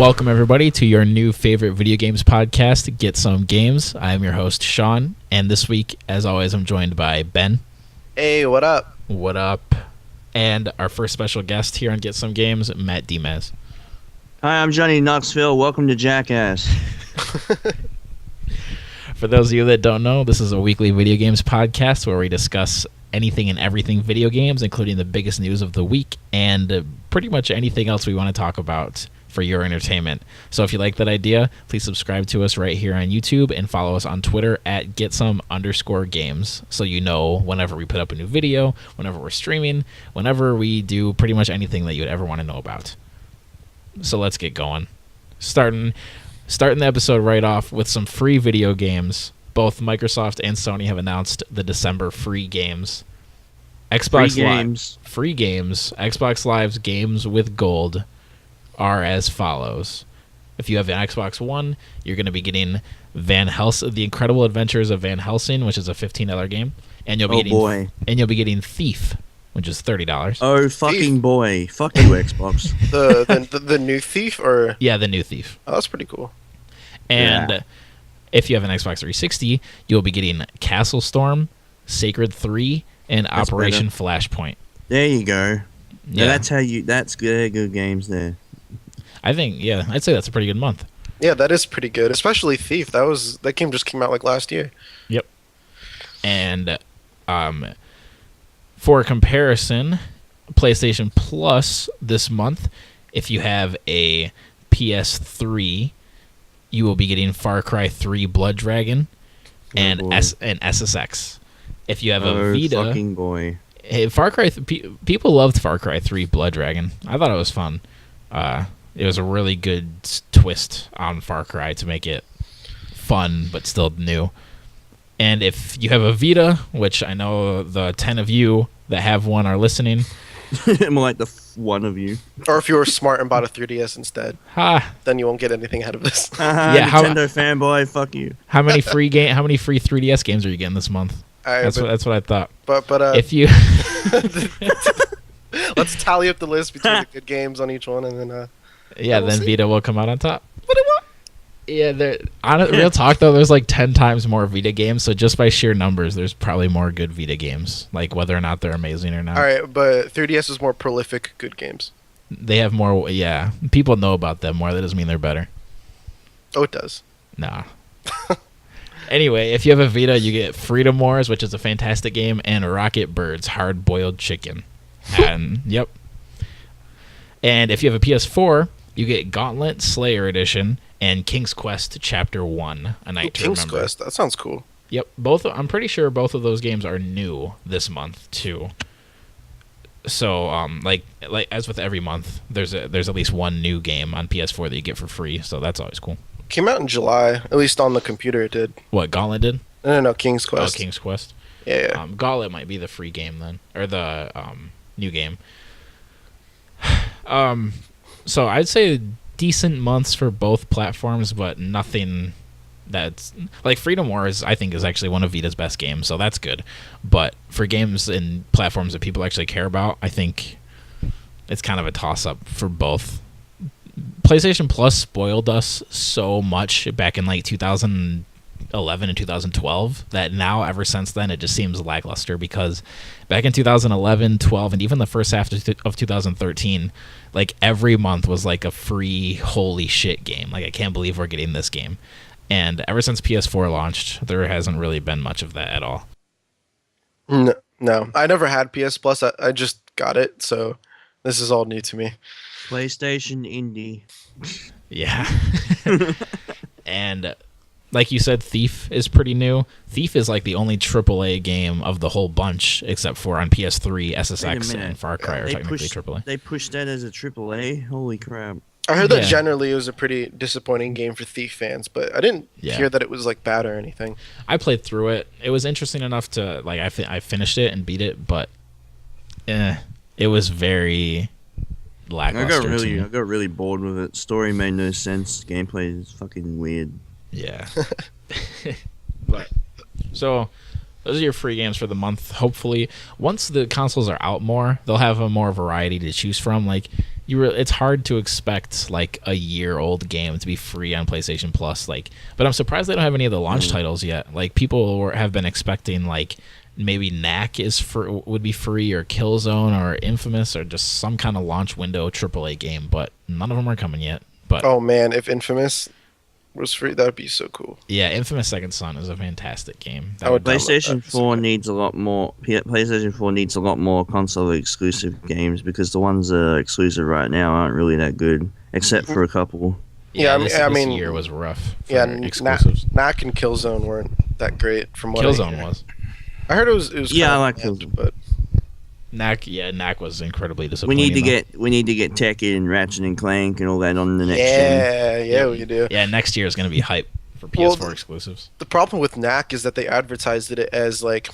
Welcome, everybody, to your new favorite video games podcast, Get Some Games. I am your host, Sean, and this week, as always, I'm joined by Ben. Hey, what up? What up? And our first special guest here on Get Some Games, Mat Demaz. Hi, I'm Johnny Knoxville. Welcome to Jackass. For those of you that don't know, this is a weekly video games podcast where we discuss anything and everything video games, including the biggest news of the week and pretty much anything else we want to talk about for your entertainment. So if you like that idea, please subscribe to us right here on YouTube and follow us on Twitter at @getsome_games so you know whenever we put up a new video, whenever we're streaming, whenever we do pretty much anything that you'd ever want to know about. So let's get going. Starting the episode right off with some free video games. Both Microsoft and Sony have announced the December free games. Xbox Live free games. Xbox Live's games with gold are as follows. If you have an Xbox One, you're going to be getting The Incredible Adventures of Van Helsing, which is a $15 game, and you'll be getting Thief, which is $30. Oh fucking boy! Fuck you, Xbox. The new Thief, or yeah, the new Thief. Oh, that's pretty cool. And if you have an Xbox 360, you'll be getting Castle Storm, Sacred 3, and that's Operation better. Flashpoint. There you go. Yeah, that's good games there. I think, yeah, I'd say that's a pretty good month. Yeah, that is pretty good, especially Thief. That game just came out like last year. Yep. And for comparison, PlayStation Plus this month, if you have a PS3, you will be getting Far Cry 3 Blood Dragon and SSX. If you have a Vita, fucking boy. Hey, Far Cry, people loved Far Cry 3 Blood Dragon. I thought it was fun. It was a really good twist on Far Cry to make it fun but still new. And if you have a Vita, which I know the 10 of you that have one are listening. More like the one of you. Or if you were smart and bought a 3DS instead, then you won't get anything out of this. Yeah, Nintendo fanboy, fuck you. How many free 3DS games are you getting this month? That's what I thought. But if you let's tally up the list between the good games on each one, and then then Vita will come out on top. Yeah, real talk though, there's like 10 times more Vita games, so just by sheer numbers, there's probably more good Vita games, like whether or not they're amazing or not. All right, but 3DS is more prolific good games. They have more, yeah. People know about them more. That doesn't mean they're better. Oh, it does. Nah. Anyway, if you have a Vita, you get Freedom Wars, which is a fantastic game, and Rocket Birds Hard Boiled Chicken. And yep. And if you have a PS4, you get Gauntlet Slayer Edition and King's Quest Chapter 1, A Night to Remember. King's Quest, that sounds cool. Yep, I'm pretty sure both of those games are new this month too. So, like as with every month, there's at least one new game on PS4 that you get for free, so that's always cool. Came out in July, at least on the computer it did. What, Gauntlet did? No, King's Quest. Oh, King's Quest. Yeah. Gauntlet might be the free game then, or the new game. So I'd say decent months for both platforms, but nothing that's like Freedom Wars. I think is actually one of Vita's best games, so that's good. But for games and platforms that people actually care about, I think it's kind of a toss-up for both. PlayStation Plus spoiled us so much back in like 2011 and 2012 that now, ever since then, it just seems lackluster, because back in 2011, 12, and even the first half of 2013, like every month was like a free holy shit game. Like, I can't believe we're getting this game. And ever since PS4 launched, there hasn't really been much of that at all. No. I never had PS Plus. I just got it, so this is all new to me. PlayStation Indie. Yeah. And like you said, Thief is pretty new. Thief is like the only AAA game of the whole bunch, except for on PS3, SSX, and Far Cry are technically AAA. They pushed that as a AAA? Holy crap. I heard that generally it was a pretty disappointing game for Thief fans, but I didn't hear that it was like bad or anything. I played through it. It was interesting enough to, like, I finished it and beat it, but it was very lackluster. I got really bored with it. Story made no sense. Gameplay is fucking weird. Yeah. But so those are your free games for the month. Hopefully, once the consoles are out more, they'll have a more variety to choose from. Like, it's hard to expect like a year-old game to be free on PlayStation Plus. Like, but I'm surprised they don't have any of the launch titles yet. Like, people have been expecting like maybe Knack would be free, or Killzone, or Infamous, or just some kind of launch window AAA game. But none of them are coming yet. But Oh man, if Infamous was free, that would be so cool. yeah, Infamous Second Son is a fantastic game. I would download PlayStation that. 4 needs a lot more. PlayStation 4 needs a lot more console exclusive games, because the ones that are exclusive right now aren't really that good, except for a couple. Yeah, this I mean, year was rough for Yeah, exclusives. Knack and Killzone weren't that great from what I Killzone hear. was. I heard it was Yeah, kind I of like bland, Killzone. but Knack was incredibly We disappointing. need to though. get Tekken and Ratchet and Clank and all that on the next gen. yeah, we do. Yeah, next year is going to be hype for Well, PS4 exclusives. The problem with Knack is that they advertised it as like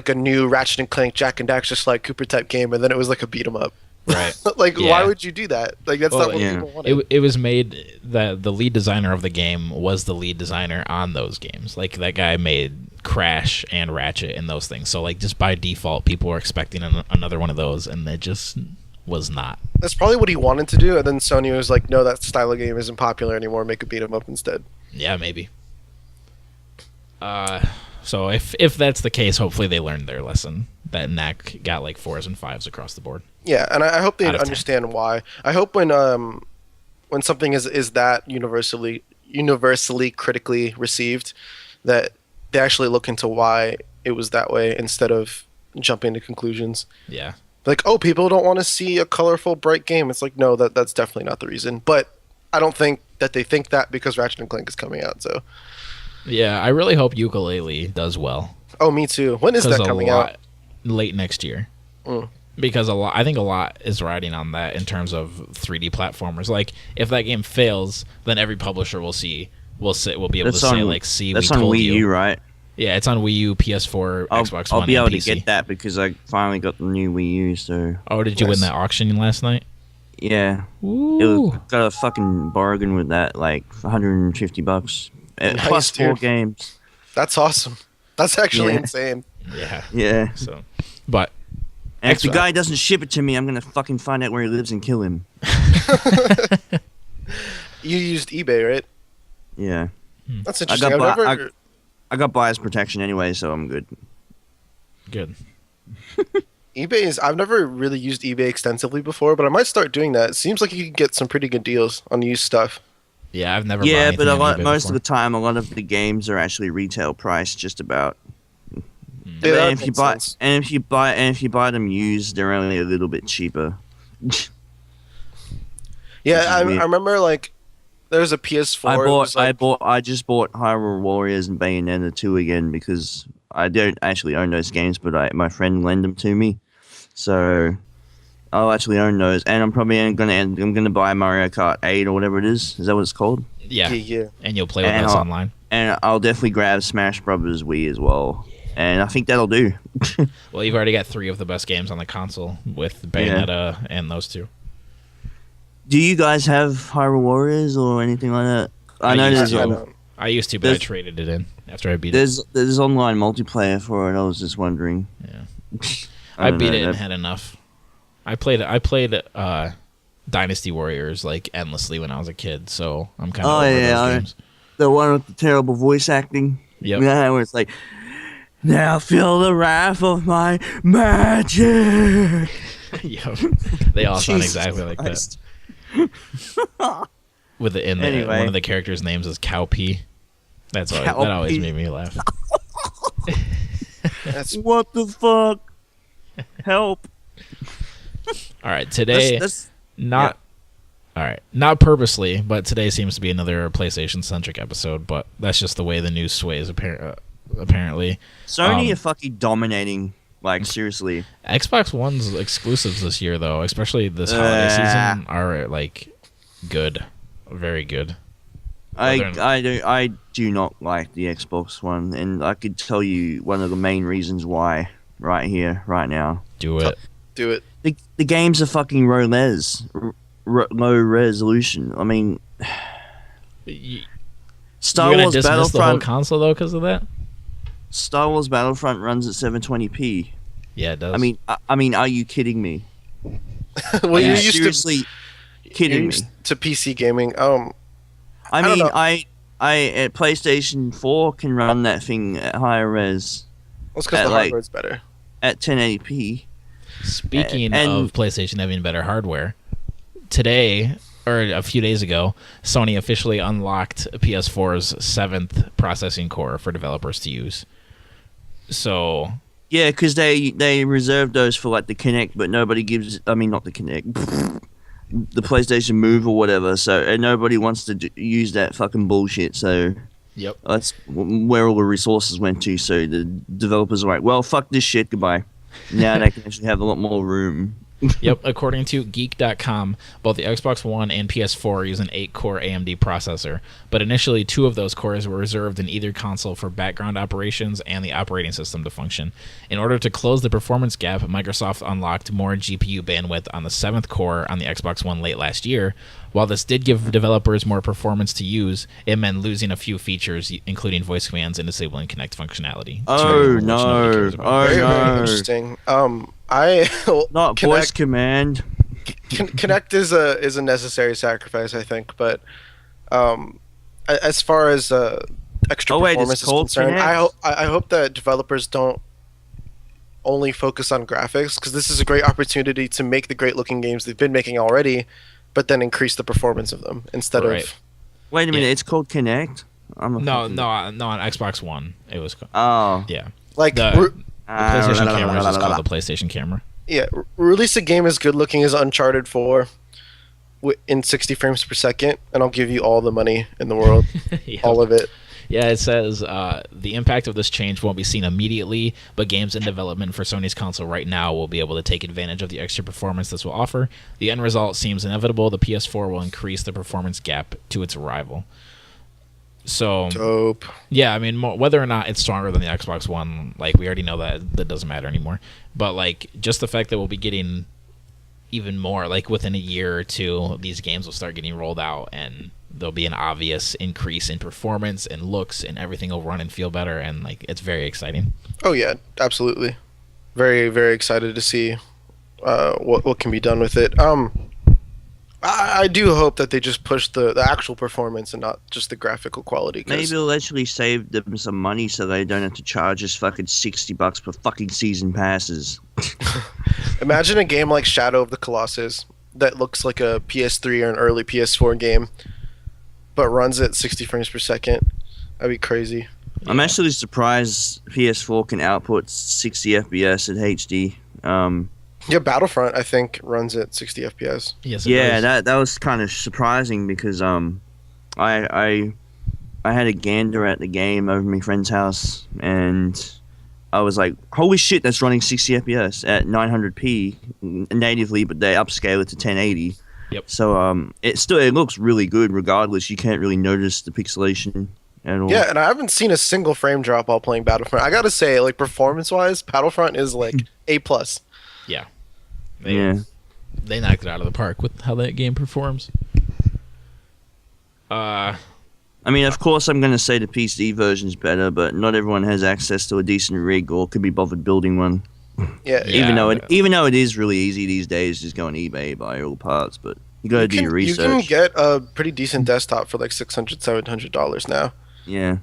a new Ratchet and Clank Jack and Daxter Slide Cooper type game, and then it was like a beat 'em up. Right. Like, Yeah. why would you do that? Like, that's Well, not what yeah. people wanted. It was made that the lead designer of the game was the lead designer on those games. Like, that guy made Crash and Ratchet and those things. So like, just by default, people were expecting another one of those, and it just was not. That's probably what he wanted to do, and then Sony was like, "No, that style of game isn't popular anymore. Make a beat 'em up instead." Yeah, maybe. So if that's the case, hopefully they learned their lesson. That Knack got like 4s and 5s across the board. Yeah, and I hope they Out of 10. understand why. I hope when something is that universally critically received, that they actually look into why it was that way instead of jumping to conclusions. Yeah. Like, oh, people don't want to see a colorful, bright game. It's like, no, that's definitely not the reason. But I don't think that they think that because Ratchet and Clank is coming out. So, Yeah, I really hope Yooka-Laylee does well. oh, me too. When is that coming out? Late next year. Mm. Because I think a lot is riding on that in terms of 3D platformers. Like, if that game fails, then every publisher will be able to say like, "See, that's we on told Wii you." U, right? Yeah, it's on Wii U, PS4, Xbox I'll One, be and able PC. to get that because I finally got the new Wii U. So Oh, did you win Nice. that auction last night? yeah, Ooh. got a fucking bargain with that, like $150 Nice, plus 4 dude. games. That's awesome. That's actually Yeah. insane. Yeah. Yeah, So, but and if the Xbox- guy doesn't ship it to me, I'm gonna fucking find out where he lives and kill him. You used eBay, right? Yeah, That's I interesting. got I've never. I got buyer's protection anyway, so I'm good. good. I've never really used eBay extensively before, but I might start doing that. It seems like you can get some pretty good deals on used stuff. Yeah, I've never. bought Yeah, but anything on eBay most of before. the time, a lot of the games are actually retail price, just about. Yeah, that And if you makes buy sense. if you buy them used, they're only a little bit cheaper. Yeah, Which is I weird. remember like there was a PS4. it was, like- I just bought Hyrule Warriors and Bayonetta 2 again because I don't actually own those games, but my friend lent them to me, so I'll actually own those. And I'm probably gonna buy Mario Kart 8 or whatever it is. Is that what it's called? Yeah. Yeah. And you'll play with And us I'll- online. And I'll definitely grab Smash Brothers Wii as well. And I think that'll do. Well, you've already got 3 of the best games on the console with Bayonetta and those 2. Do you guys have Hyrule Warriors or anything like that? I know used there's to. I don't- I used to, but I There's- traded it in after I beat it. there's online multiplayer for it. I was just wondering. Yeah. I I don't beat know, it and that- had enough. I played Dynasty Warriors like endlessly when I was a kid, so I'm kind of over those games. The one with the terrible voice acting. Yep. Yeah, where it's like, now feel the wrath of my magic. Yep. They all sound Jesus exactly like that. Christ. With the Anyway. one of the characters' names is Cowpea. That always Cowpea. made me laugh. That's What the fuck? Help. All right, today That's not. All right, not purposely, but today seems to be another PlayStation-centric episode. But that's just the way the news sways. Apparently, Sony are fucking dominating. Like, seriously. Xbox One's exclusives this year, though, especially this holiday season, are like good, very good. I do not like the Xbox One, and I could tell you one of the main reasons why right here, right now. Do it. do it. The games are fucking low resolution. I mean, Star You're gonna Wars dismiss the whole Battlefront. console though because of that? Star Wars Battlefront runs at 720p. Yeah, it does. I mean, are you kidding me? Well, Are you're you used seriously? kidding me? used to PC gaming. I don't mean, know. I at PlayStation 4 can run that thing at higher res Well, it's because at the like hardware's better. at 1080p. Speaking And- of PlayStation having better hardware, today or a few days ago, Sony officially unlocked PS4's 7th processing core for developers to use. So Yeah, because they reserved those for like the Kinect, but nobody gives. I mean, not the Kinect, the PlayStation Move or whatever. So and nobody wants to use that fucking bullshit. So yep. that's where all the resources went to. So the developers are like, well, fuck this shit, goodbye. Now they can actually have a lot more room. Yep, according to Geek.com, both the Xbox One and PS4 use an 8-core AMD processor, but initially 2 of those cores were reserved in either console for background operations and the operating system to function. In order to close the performance gap, Microsoft unlocked more GPU bandwidth on the 7th core on the Xbox One late last year. While this did give developers more performance to use, it meant losing a few features, including voice commands and disabling Kinect functionality. Oh which nobody cares no! about. Oh Very, very no! interesting. Not voice command. Kinect is a necessary sacrifice, I think. But as far as extra Oh, wait, it's performance is called concerned, Kinect? I hope that developers don't only focus on graphics, because this is a great opportunity to make the great looking games they've been making already, but then increase the performance of them instead Right. of. Wait a minute, Yeah. it's called Kinect. No, on Xbox One it was. Oh. Yeah, Like, the PlayStation camera is just called the PlayStation camera. release a game as good looking as Uncharted 4 in 60 frames per second, and I'll give you all the money in the world, Yep. all of it. Yeah, it says the impact of this change won't be seen immediately, but games in development for Sony's console right now will be able to take advantage of the extra performance this will offer. The end result seems inevitable. The PS4 will increase the performance gap to its rival. So, Dope. yeah, I mean, whether or not it's stronger than the Xbox One, like, we already know that doesn't matter anymore. But, like, just the fact that we'll be getting even more, like, within a year or two, these games will start getting rolled out, and there'll be an obvious increase in performance and looks, and everything will run and feel better, and, like, it's very exciting. Oh yeah, absolutely. Very, very excited to see what can be done with it. I do hope that they just push the actual performance and not just the graphical quality. Maybe it'll actually save them some money so they don't have to charge us fucking $60 per fucking season passes. Imagine a game like Shadow of the Colossus that looks like a PS3 or an early PS4 game, but runs at 60 frames per second. That'd be crazy. I'm actually surprised PS4 can output 60 FPS at HD. Yeah, Battlefront I think runs at 60 FPS. Yes, it Yeah, does. that was kind of surprising because I had a gander at the game over my friend's house and I was like, holy shit, that's running 60 FPS at 900p natively, but they upscale it to 1080. Yep. So it looks really good regardless. You can't really notice the pixelation at all. Yeah, and I haven't seen a single frame drop while playing Battlefront. I gotta say, like, performance-wise, Battlefront is like A+. Yeah. They knocked it out of the park with how that game performs. I mean, of course, I'm going to say the PC version's better, but not everyone has access to a decent rig or could be bothered building one. Yeah, Even though it is really easy these days, just go on eBay, buy all parts, but you got to do your research. You can get a pretty decent desktop for like $600, $700 now. Yeah.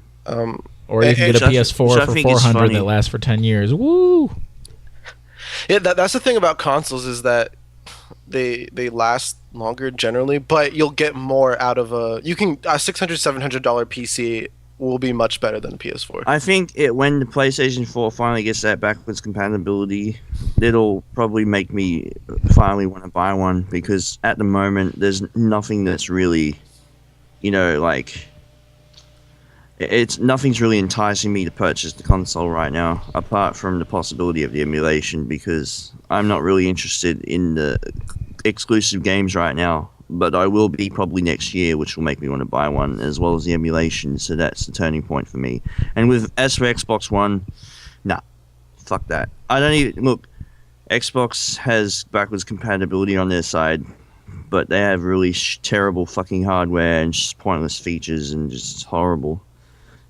Or you can get a Which I PS4 for think is $400 funny. that lasts for 10 years. Woo! Yeah, that's the thing about consoles is that they last longer generally, but you'll get more out of a $600, $700 PC will be much better than a PS4. I think when the PlayStation 4 finally gets that backwards compatibility, it'll probably make me finally want to buy one because at the moment there's nothing that's really, nothing's really enticing me to purchase the console right now, apart from the possibility of the emulation, because I'm not really interested in the exclusive games right now. But I will be probably next year, which will make me want to buy one, as well as the emulation. So that's the turning point for me. And as for Xbox One, nah, fuck that. I don't even look. Xbox has backwards compatibility on their side, but they have really terrible fucking hardware and just pointless features and just horrible.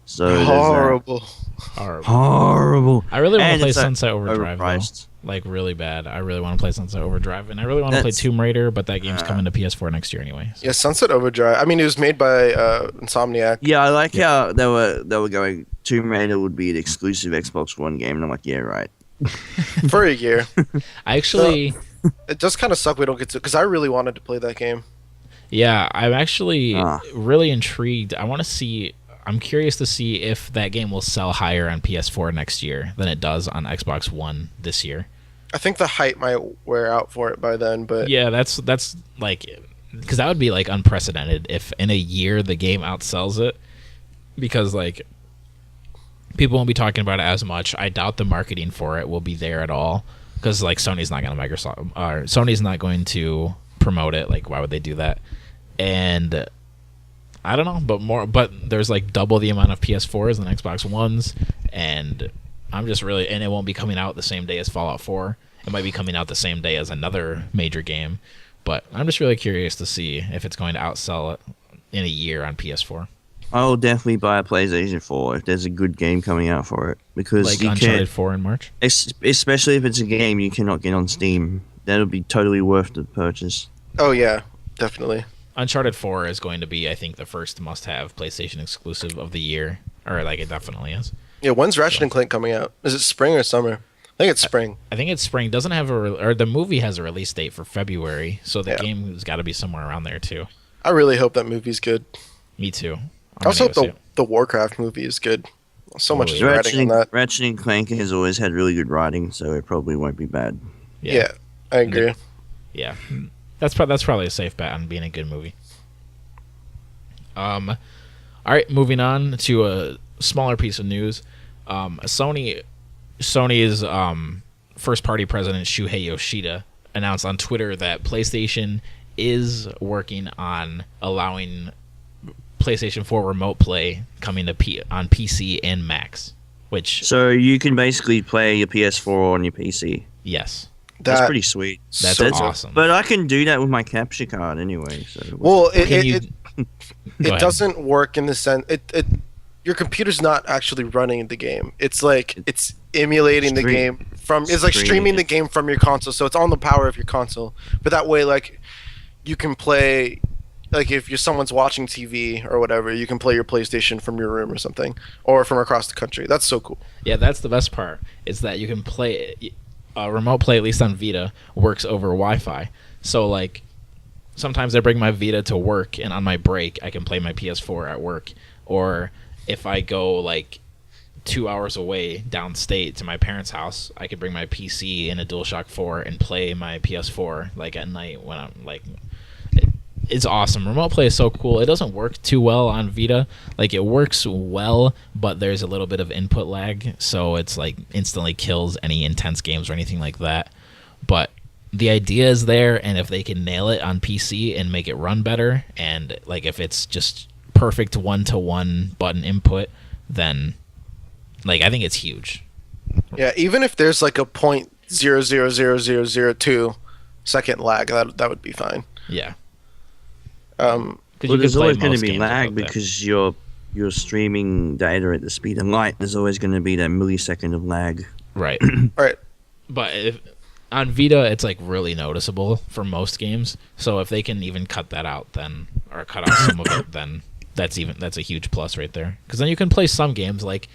So there's that. Horrible. Horrible. Horrible. I really want And to play it's Sunset Overdrive, though. overpriced. like really bad. I really want to play Sunset Overdrive, and I really want to play Tomb Raider, but that game's coming to PS4 next year anyway. So. Yeah, Sunset Overdrive. I mean, it was made by Insomniac. Yeah, I like how they were going. Tomb Raider would be an exclusive Xbox One game, and I'm like, yeah, right. For a year. I actually. It does kind of suck we don't get to, because I really wanted to play that game. Yeah, I'm actually really intrigued. I'm curious to see if that game will sell higher on PS4 next year than it does on Xbox One this year. I think the hype might wear out for it by then, but yeah, that's like, because that would be like unprecedented if in a year the game outsells it, because like people won't be talking about it as much. I doubt the marketing for it will be there at all, because like Sony's not going to promote it. Like, why would they do that? And I don't know, but there's like double the amount of PS4s and Xbox Ones, and I'm just really, and it won't be coming out the same day as Fallout 4. It might be coming out the same day as another major game, but I'm just really curious to see if it's going to outsell it in a year on PS4. I'll definitely buy a PlayStation 4 if there's a good game coming out for it, because like Uncharted 4 in March, especially if it's a game you cannot get on Steam. That'll be totally worth the purchase. Oh yeah, definitely. Uncharted 4 is going to be, I think, the first must-have PlayStation exclusive of the year, or like it definitely is. Yeah, when's Ratchet and Clank coming out? Is it spring or summer? I think it's spring. I think it's spring. Doesn't have or the movie has a release date for February, so the game has got to be somewhere around there too. I really hope that movie's good. Me too. I also hope the Warcraft movie is good. So much is writing on that. Ratchet and Clank has always had really good writing, so it probably won't be bad. Yeah, I agree. Yeah, that's probably a safe bet on being a good movie. All right, moving on to a smaller piece of news. Sony's first-party president Shuhei Yoshida announced on Twitter that PlayStation is working on allowing PlayStation 4 Remote Play coming to on PC and Macs. So you can basically play your PS4 on your PC. Yes. That's pretty sweet. That's awesome. But I can do that with my capture card anyway. So well, it doesn't work in the sense your computer's not actually running the game. It's like it's emulating the game it's like streaming the game from your console. So it's on the power of your console. But that way, like, you can play, like, if someone's watching TV or whatever, you can play your PlayStation from your room or something, or from across the country. That's so cool. Yeah, that's the best part. Is that you can play Remote Play, at least on Vita, works over Wi-Fi. So like, sometimes I bring my Vita to work, and on my break, I can play my PS4 at work. Or if I go like 2 hours away downstate to my parents' house, I could bring my PC and a DualShock 4 and play my PS4 like at night when I'm like. It's awesome. Remote Play is so cool. It doesn't work too well on Vita. Like, it works well, but there's a little bit of input lag, so it's like instantly kills any intense games or anything like that. But the idea is there, and if they can nail it on PC and make it run better, and like if it's just perfect one-to-one button input, then like I think it's huge. Yeah, even if there's like a 0.000002 second lag, that would be fine. Yeah. Well, there's always going to be lag because you're streaming data at the speed of light. There's always going to be that millisecond of lag. Right. Right. But on Vita, it's like really noticeable for most games. So if they can even cut that out, then, or cut out some of it, then that's a huge plus right there. Because then you can play some games like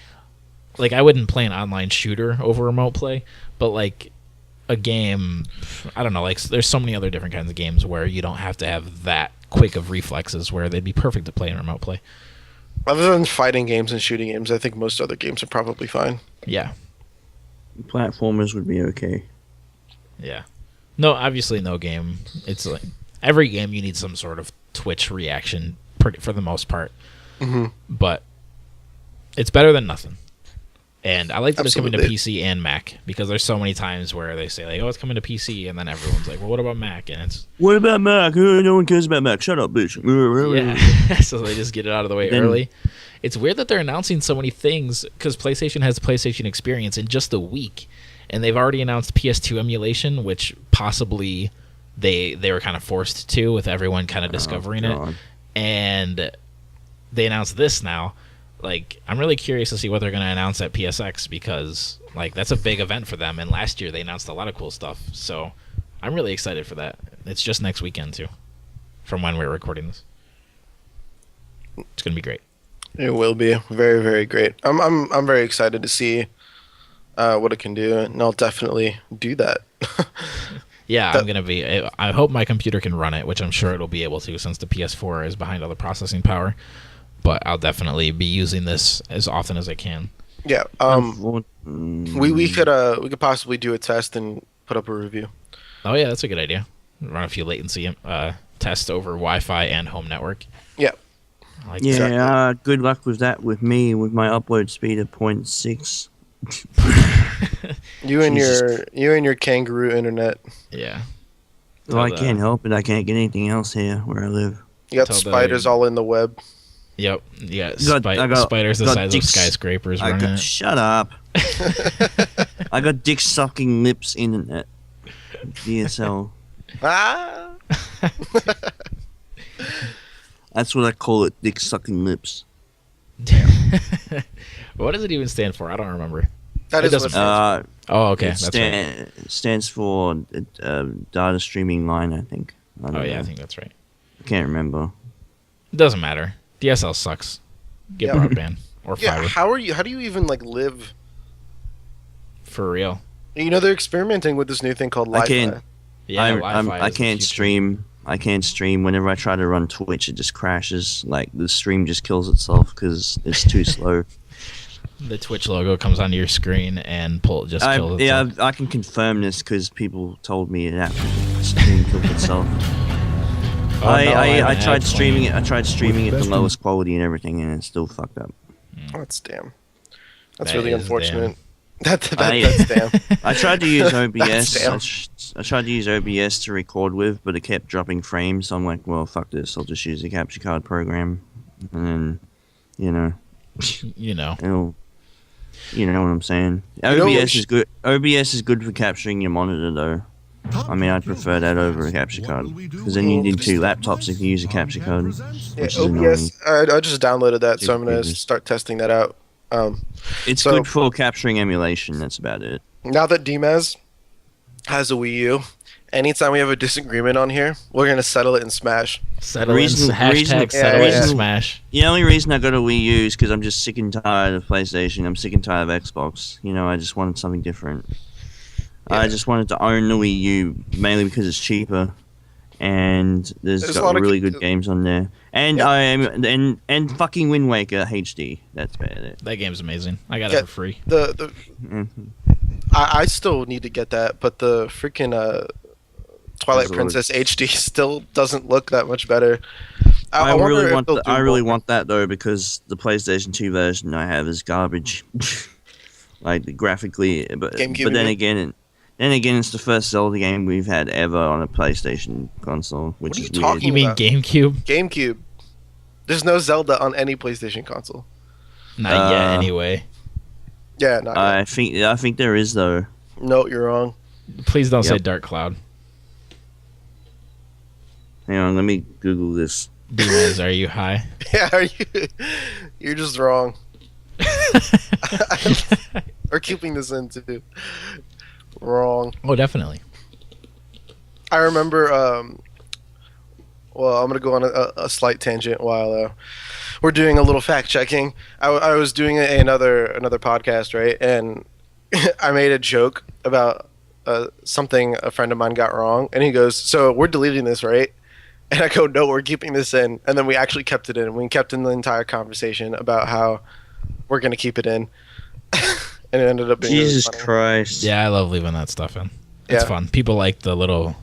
I wouldn't play an online shooter over Remote Play, but like a game, I don't know, like there's so many other different kinds of games where you don't have to have that quick of reflexes where they'd be perfect to play in Remote Play. Other than fighting games and shooting games, I think most other games are probably fine. Yeah. Platformers would be okay. Yeah. No, obviously no game. It's like every game you need some sort of Twitch reaction for the most part. Mm-hmm. But it's better than nothing. And I like that Absolutely. it's coming to PC and Mac, because there's so many times where they say like, "Oh, it's coming to PC," and then everyone's like, "Well, what about Mac?" And it's what about Mac? No one cares about Mac. Shut up, bitch. Yeah. So they just get it out of the way early. It's weird that they're announcing so many things, because PlayStation has PlayStation Experience in just a week, and they've already announced PS2 emulation, which possibly they were kind of forced to, with everyone kind of discovering it, and they announced this now. like, I'm really curious to see what they're going to announce at PSX, because like that's a big event for them, and last year they announced a lot of cool stuff. So I'm really excited for that. It's just next weekend too, from when we're recording this. It's going to be great. It will be very, very great. I'm very excited to see what it can do, and I'll definitely do that. Yeah, I'm going to be. I hope my computer can run it, which I'm sure it'll be able to, since the PS4 is behind all the processing power. But I'll definitely be using this as often as I can. Yeah. We could possibly do a test and put up a review. Oh yeah, that's a good idea. Run a few latency tests over Wi-Fi and home network. Yeah. I like Yeah, good luck with that with me, with my upload speed of 0.6. You and your kangaroo internet. Yeah. Well, I can't help it. I can't get anything else here where I live. You got spiders all in the web. Yep. Yeah. I got spiders the size of skyscrapers running it. Shut up. I got dick sucking lips internet. DSL. Ah. That's what I call it, dick sucking lips. What does it even stand for? I don't remember. That is what it stands Oh, okay. It That's right. stands for data streaming line, I think. I don't know. I think that's right. I can't remember. It doesn't matter. DSL sucks. Get broadband or Yeah, fiber. how do you even like live? For real. You know, they're experimenting with this new thing called Wi-Fi. I can't. Yeah, Wi-Fi I is the can't future. stream. I can't stream. Whenever I try to run Twitch, it just crashes. Like the stream just kills itself because it's too slow. The Twitch logo comes onto your screen and kills itself. Yeah, I can confirm this because people told me it happened. The stream killed itself. Oh, I tried streaming it. I tried streaming it the lowest quality and everything, and it still fucked up. That's damn. That's That really is unfortunate. That's damn. I tried to use OBS. damn. I tried to use OBS to record with, but it kept dropping frames. So I'm like, well, fuck this. I'll just use the capture card program, and then, You know. it'll. You know what I'm saying? You know OBS is good. OBS is good for capturing your monitor, though. I mean, I'd prefer that over a capture card, because then you need 2 laptops if you use a capture card. Yeah, Which is annoying. OBS. I just downloaded that, so I'm gonna Jesus. start testing that out. It's So- good for capturing emulation. That's about it. Now that Demaz has a Wii U, anytime we have a disagreement on here, we're gonna settle it in Smash. Settle Reason- in, hashtag reason- settle yeah, in yeah. Smash. The only reason I got a Wii U is because I'm just sick and tired of PlayStation. I'm sick and tired of Xbox. You know, I just wanted something different. I just wanted to own the Wii U mainly because it's cheaper, and there's There's a got lot of really g- good games on there. And Yeah. I am and fucking Wind Waker HD. That's about it. That game's amazing. I got Yeah. it for free. The Mhm. I still need to get that, but the freaking Twilight There's a lot of- Princess HD still doesn't look that much better. I wonder really if want. they'll do I really more. want that though because the PlayStation 2 version I have is garbage. Like graphically, but GameCube, then you again, it's the first Zelda game we've had ever on a PlayStation console, which What are is you weird. talking You mean about? GameCube? GameCube. There's no Zelda on any PlayStation console. Not yet, anyway. Yeah, not yet. I think there is though. No, you're wrong. Please don't say Yep. Dark Cloud. Hang on, let me Google this. Demaz, are you high? Yeah, are you? You're just wrong. Or keeping this in too. Wrong. Oh, definitely. I remember. Well, I'm gonna go on a slight tangent while we're doing a little fact checking. I was doing another podcast, right? And I made a joke about something a friend of mine got wrong, and he goes, "So we're deleting this, right?" And I go, "No, we're keeping this in." And then we actually kept it in. We kept in the entire conversation about how we're gonna keep it in, and it ended up being really Jesus funny. Christ! Yeah, I love leaving that stuff in. It's Yeah. fun. People like the little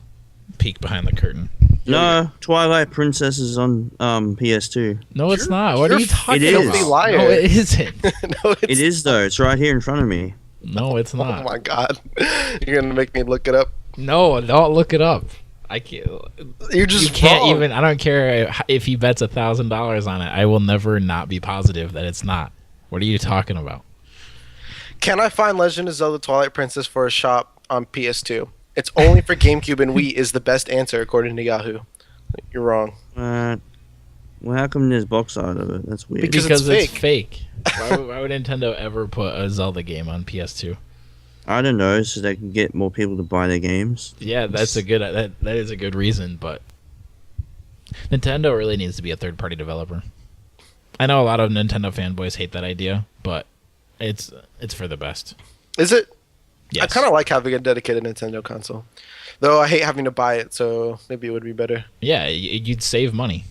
peek behind the curtain. No, Twilight Princess is on PS2. No, it's You're- not. What are you're you talking It is. about? liar. No, it isn't. No, it's, It is though. It's right here in front of me. No, it's Oh not. my god, you're gonna make me look it up. No, don't look it up. I can't. You're just You can't wrong. even. I don't care if he bets $1,000 on it. I will never not be positive that it's not. What are you talking about? Can I find Legend of Zelda Twilight Princess for a shop on PS2? It's only for GameCube and Wii is the best answer according to Yahoo. You're wrong. Well, how come there's box art of it? That's weird. Because it's fake. Why would Nintendo ever put a Zelda game on PS2? I don't know, so they can get more people to buy their games. Yeah, that's a good that is a good reason, but Nintendo really needs to be a third-party developer. I know a lot of Nintendo fanboys hate that idea, but it's for the best. Is it? Yes. I kind of like having a dedicated Nintendo console, though I hate having to buy it. So maybe it would be better. Yeah, you'd save money,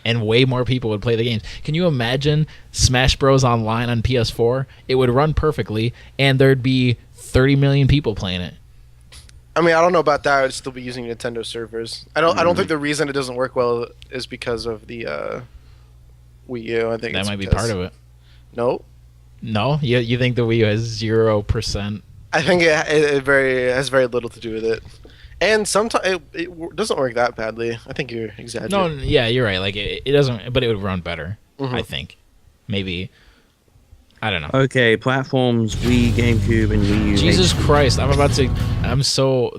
and way more people would play the games. Can you imagine Smash Bros. Online on PS4? It would run perfectly, and there'd be 30 million people playing it. I mean, I don't know about that. I'd still be using Nintendo servers. I don't think the reason it doesn't work well is because of the Wii U. I think That it's might be because- part of it. No, No, you think the Wii U has 0%? I think it has very little to do with it. And sometimes it doesn't work that badly. I think you're exaggerating. No, yeah, you're right. Like it doesn't, but it would run better. Mhm. I think, maybe. I don't know. Okay, platforms, Wii, GameCube, and Wii U. Jesus Christ!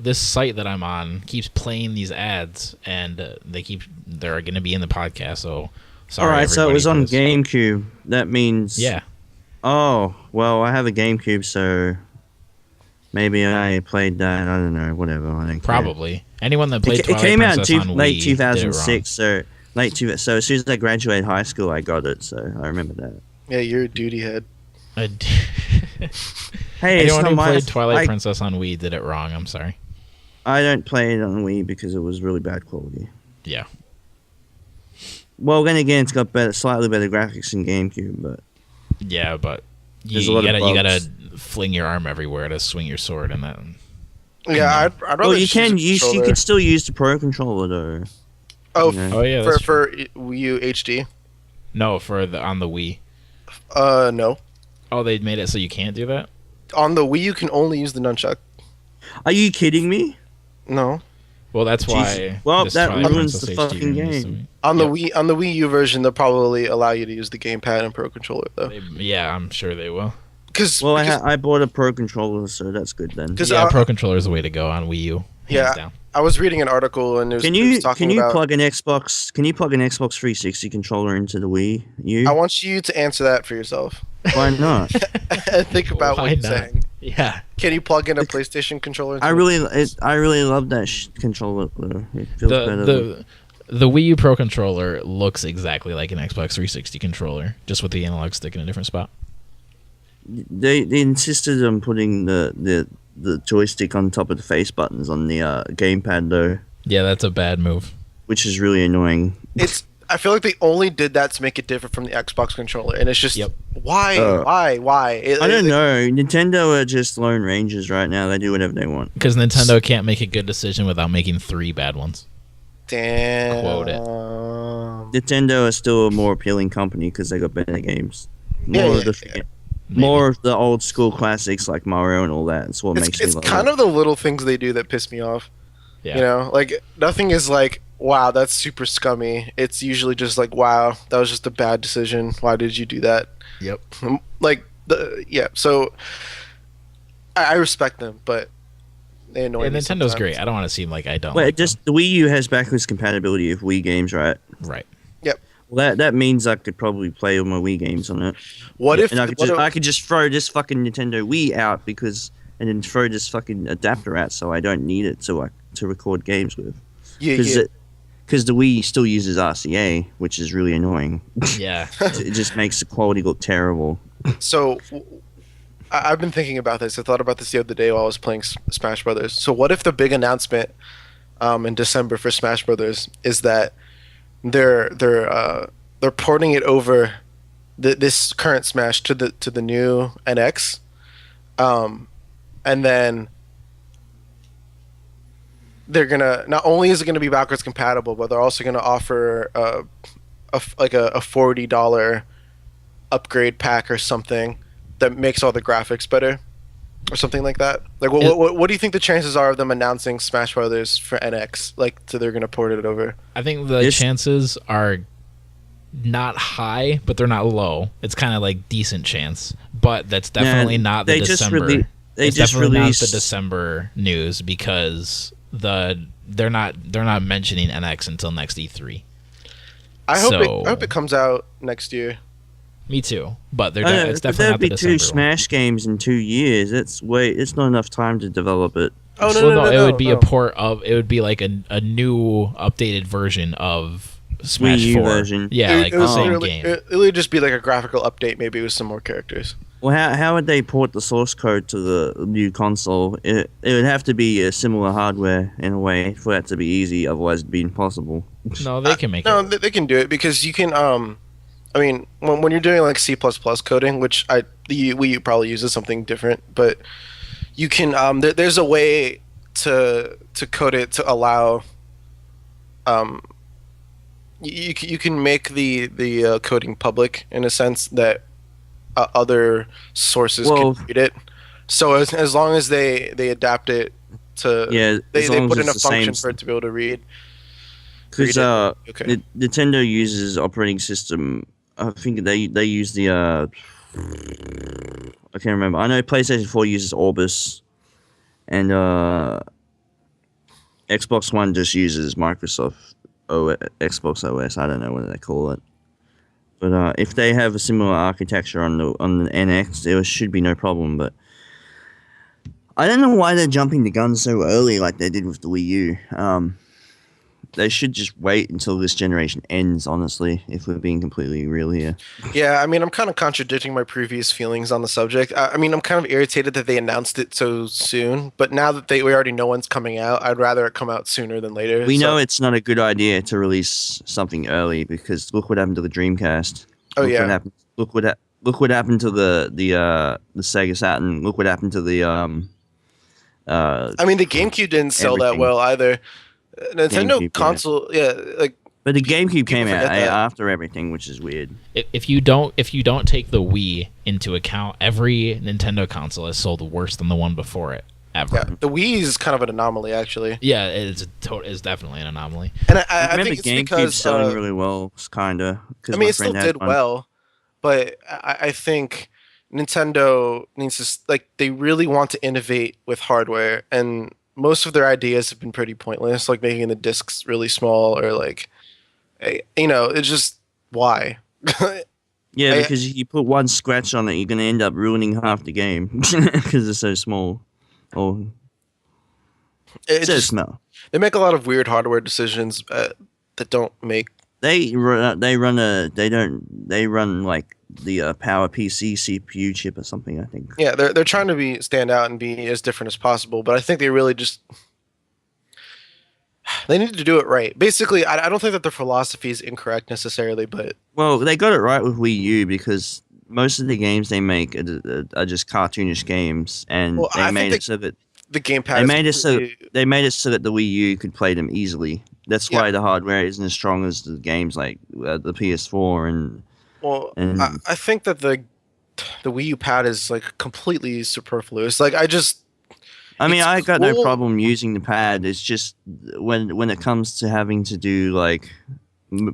This site that I'm on keeps playing these ads, and they're going to be in the podcast. So sorry. Alright, so it everybody, was for on this. GameCube. That means... Yeah. Oh, well, I have a GameCube, so... Maybe I played that. I don't know. Whatever. I don't care. Probably anyone that played It Twilight came out Princess in on late Wii did it wrong. 2006, so... So as soon as I graduated high school, I got it, so I remember that. Yeah, you're a duty head. Hey, Anyone it's who not my... played Twilight I, Princess on Wii did it wrong. I'm sorry. I don't play it on Wii because it was really bad quality. Yeah. Well, then again, it's got slightly better graphics than GameCube, but... Yeah, but There's a you lot of gotta bugs. fling your arm everywhere to swing your sword, and that. Yeah, I'd rather. Well, you just can use a you controller. could still use the Pro Controller, though. Oh, you know. Oh yeah, that's for true. Wii U HD. No, on the Wii. No. Oh, they made it so you can't do that. On the Wii, you can only use the nunchuck. Are you kidding me? No. Well, that's why. Jesus. Well, this that Twilight ruins Princess the HD fucking ruins game. On the Yep. on the Wii U version, they'll probably allow you to use the gamepad and Pro Controller though. Yeah, I'm sure they will. Because Well, I bought a Pro Controller, so that's good then. 'Cause Yeah, I- Pro Controller is the way to go on Wii U. Hands Yeah. down. I was reading an article and it was, Can it was you talking can you about. plug an Xbox? Can you plug an Xbox 360 controller into the Wii U? I want you to answer that for yourself Why not? and think about Why what you're not? saying. Yeah. Can you plug in a PlayStation controller? into I it? really love that controller. Though. It feels better. The Wii U Pro Controller looks exactly like an Xbox 360 controller, just with the analog stick in a different spot. They insisted on putting the joystick on top of the face buttons on the gamepad though, Yeah, that's a bad move. which is really annoying. I feel like they only did that to make it different from the Xbox controller, and it's just Yep. why. I don't know. Nintendo are just lone rangers right now. They do whatever they want. Because Nintendo can't make a good decision without making 3 bad ones. Damn. Quote it. Nintendo is still a more appealing company because they got better games. Yeah, More yeah, of the yeah. more of the old school classics like Mario and all that. It's what makes me It's love kind it. of the little things they do that piss me off. Yeah. You know, like nothing is like, wow, that's super scummy. It's usually just like, wow, that was just a bad decision. Why did you do that? Yep. So I respect them, but they annoy Yeah, me Nintendo's sometimes. great. I don't want to seem like I don't. Well, like just the Wii U has backwards compatibility of Wii games, right? them. Right. Well, that means I could probably play all my Wii games on it. What if And I what if- could just throw this fucking Nintendo Wii out and then throw this fucking adapter out so I don't need it to record games with. yeah, Because the Wii still uses RCA, which is really annoying. Yeah. It just makes the quality look terrible. So I've been thinking about this. I thought about this the other day while I was playing Smash Brothers. So what if the big announcement in December for Smash Brothers is that they're porting it over this current Smash to the new NX, and then they're gonna, not only is it gonna be backwards compatible, but they're also gonna offer a $40 upgrade pack or something that makes all the graphics better, or something like that. Like, what do you think the chances are of them announcing Smash Brothers for NX? Like, so they're gonna port it over. I think the chances are not high, but they're not low. It's kind of like decent chance, but that's definitely not the they just December. they It's just definitely released not the December news because they're not mentioning NX until next E3. I So hope it comes out next year. me too, but it's But definitely that'd not the be two December one. Smash games in 2 years. It's not enough time to develop it. Oh no Well, no no, no it no would be a no. port of. It would be like a new updated version of Smash Wii U 4. version. Yeah, like It the was same literally game. it would just be like a graphical update, maybe with some more characters. Well, how would they port the source code to the new console? It would have to be a similar hardware in a way for that to be easy. Otherwise, it'd be impossible. No, they can make No, it. they can do it because you can. I mean, when you're doing like C++ coding, which the Wii U probably uses something different, but you can. There's a way to code it to allow. Um, you can make the coding public in a sense that other sources can Well, read it. So as long as they adapt it to yeah, as they long put as in a it's the same. function for it to be able to read Because it. Okay. Nintendo uses operating system. I think they use the I can't remember. I know PlayStation 4 uses Orbis, and Xbox One just uses Microsoft Xbox OS. I don't know what they call it. But if they have a similar architecture on the NX, there should be no problem. But I don't know why they're jumping the gun so early, like they did with the Wii U. They should just wait until this generation ends, honestly, if we're being completely real here. Yeah, I mean, I'm kind of contradicting my previous feelings on the subject. I mean, I'm kind of irritated that they announced it so soon, but now that we already know when's coming out, I'd rather it come out sooner than later. We so- know it's not a good idea to release something early because look what happened to the Dreamcast. Oh, look yeah. What happened, look what happened to the Sega Saturn. Look what happened to the I mean, the GameCube didn't sell that everything. well either. Nintendo GameCube, yeah. console, yeah, like But the GameCube came out forget that. after everything, which is weird. If you don't take the Wii into account, every Nintendo console has sold worse than the one before it ever. yeah, the Wii is kind of an anomaly actually, Yeah, it's definitely an anomaly. and I I remember think it's GameCube because selling really well, kinda. I mean, it still did well, but I think Nintendo needs to like they really want to innovate with hardware, and most of their ideas have been pretty pointless, like making the discs really small or like, it's just why. Yeah, I- because if you put one scratch on it, you're gonna end up ruining half the game because it's so small. Or It so just, small. they make a lot of weird hardware decisions that don't make. They run like the Power PC CPU chip or something. I think. Yeah, they're trying to stand out and be as different as possible, but I think they really just they need to do it right. Basically, I don't think that their philosophy is incorrect necessarily, but Well, they got it right with Wii U because most of the games they make are just cartoonish games, and Well, I they made think it so that the gamepad. they is made it so completely- they made it so that the Wii U could play them easily. That's Yeah. why the hardware isn't as strong as the games like the PS4 and. Well, And- I think that the Wii U pad is like completely superfluous. Like I mean, It's I got no cool. problem using the pad. It's just when it comes to having to do like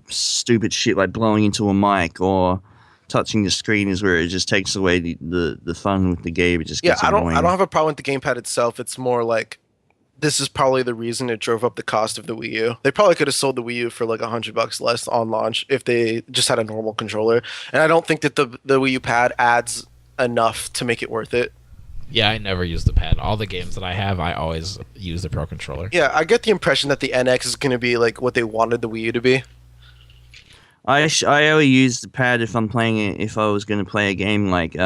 stupid shit like blowing into a mic or touching the screen is where it just takes away the fun with the game. It just yeah, gets I annoying. don't have a problem with the gamepad itself. It's more like this is probably the reason it drove up the cost of the Wii U. They probably could have sold the Wii U for like $100 less on launch if they just had a normal controller. And I don't think that the Wii U pad adds enough to make it worth it. Yeah, I never use the pad. All the games that I have, I always use the Pro Controller. Yeah, I get the impression that the NX is going to be like what they wanted the Wii U to be. I only use the pad if I'm playing it. If I was going to play a game like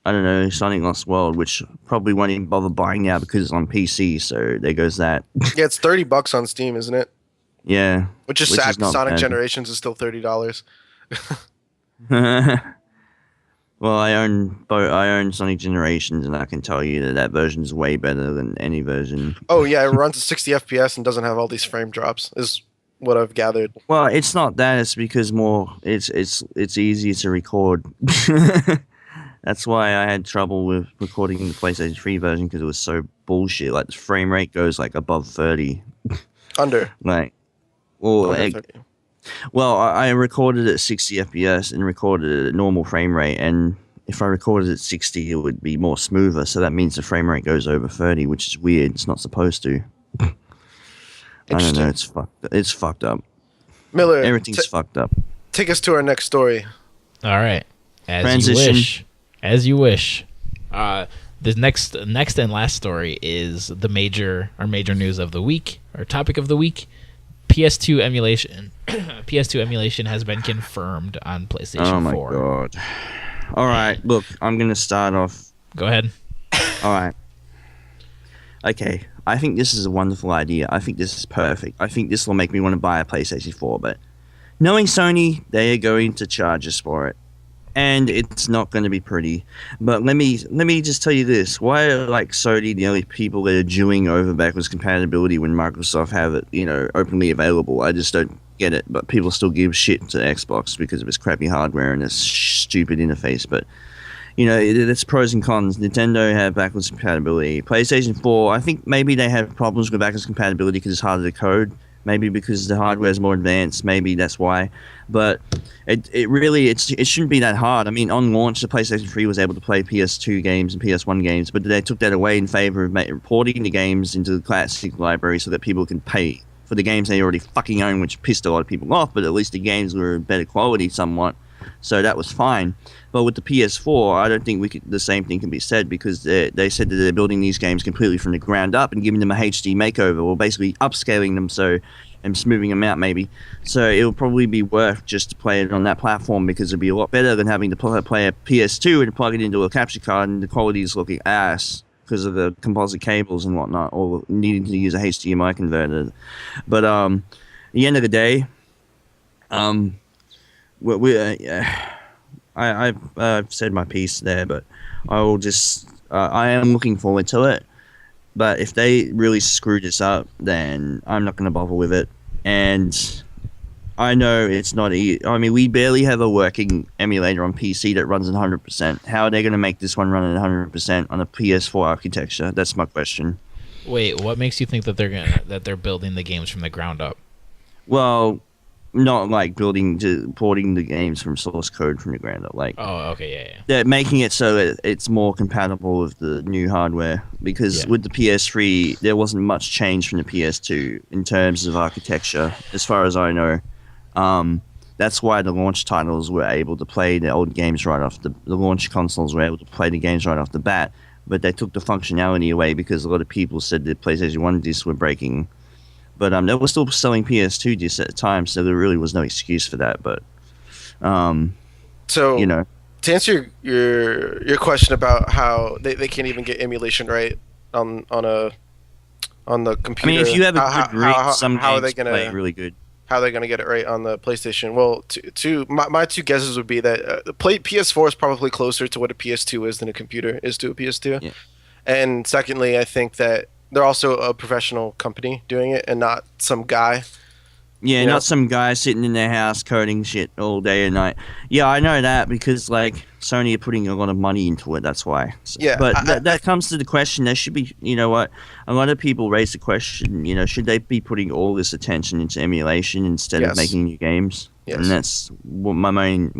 I don't know, Sonic Lost World, which probably won't even bother buying now because it's on PC. So there goes that. Yeah, it's $30 on Steam, isn't it? Yeah. Which is sad. not Sonic bad. Generations is still $30. Well, I own Sonic Generations, and I can tell you that version is way better than any version. Oh yeah, it runs at 60 FPS and doesn't have all these frame drops. Is what I've gathered. Well, it's not that. It's because it's easier to record. That's why I had trouble with recording the PlayStation 3 version because it was so bullshit. Like the frame rate goes like above 30. Under. Like, well, Under like, 30. well, I recorded at 60 FPS and recorded at normal frame rate, and if I recorded at 60, it would be more smoother. So that means the frame rate goes over 30, which is weird. It's not supposed to. I don't know. Interesting. It's fucked up. Miller, Everything's fucked up. take us to our next story. All right. As Transition. you wish. As you wish. The next and last story is our major news of the week, our topic of the week. PS2 emulation. PS2 emulation has been confirmed on PlayStation 4. Oh my god. All right, look, I'm gonna start off. Go ahead. All right. Okay, I think this is a wonderful idea. I think this is perfect. I think this will make me want to buy a PlayStation 4, but knowing Sony, they are going to charge us for it. And it's not going to be pretty. But let me just tell you this. Why are like Sony the only people that are doing over backwards compatibility when Microsoft have it, openly available? I just don't get it. But people still give shit to Xbox because of its crappy hardware and its stupid interface. But it's pros and cons. Nintendo have backwards compatibility. PlayStation 4, I think maybe they have problems with backwards compatibility because it's harder to code. Maybe because the hardware is more advanced. Maybe that's why. But it shouldn't be that hard. I mean, on launch, the PlayStation 3 was able to play PS2 games and PS1 games, but they took that away in favor of porting the games into the classic library so that people can pay for the games they already fucking own, which pissed a lot of people off, but at least the games were better quality somewhat. So that was fine. But with the PS4, I don't think the same thing can be said because they said that they're building these games completely from the ground up and giving them a HD makeover, or basically upscaling them and smoothing them out maybe. So it'll probably be worth just to play it on that platform because it'll be a lot better than having to play a PS2 and plug it into a capture card and the quality is looking ass because of the composite cables and whatnot, or needing to use a HDMI converter. But at the end of the day, I've said my piece there, but I will just I am looking forward to it. But if they really screw this up, then I'm not going to bother with it. And I know it's not easy. I mean, we barely have a working emulator on PC that runs at 100%. How are they going to make this one run at 100% on a PS4 architecture? That's my question. Wait, what makes you think that they're building the games from the ground up? Well, not like porting the games from source code from the ground up. Like, oh, okay, yeah. They're making it so that it's more compatible with the new hardware. Because with the PS3, there wasn't much change from the PS2 in terms of architecture, as far as I know. That's why the launch titles were able to play the old games right off the launch consoles were able to play the games right off the bat. But they took the functionality away because a lot of people said that PlayStation 1 discs were breaking. But they were still selling PS2 discs at the time, so there really was no excuse for that. But so to answer your question about how they can't even get emulation right on the computer. I mean, if you have a good rig, some how games play really good. How are they going to get it right on the PlayStation? Well, my two guesses would be that the PS4 is probably closer to what a PS2 is than a computer is to a PS2. Yeah. And secondly, I think that they're also a professional company doing it and not some guy. Yeah, not some guy sitting in their house coding shit all day and night. Yeah, I know that because like Sony are putting a lot of money into it. That's why. So, yeah, but that comes to the question. There should be, what? A lot of people raise the question. Should they be putting all this attention into emulation instead of making new games? Yes. And that's what my main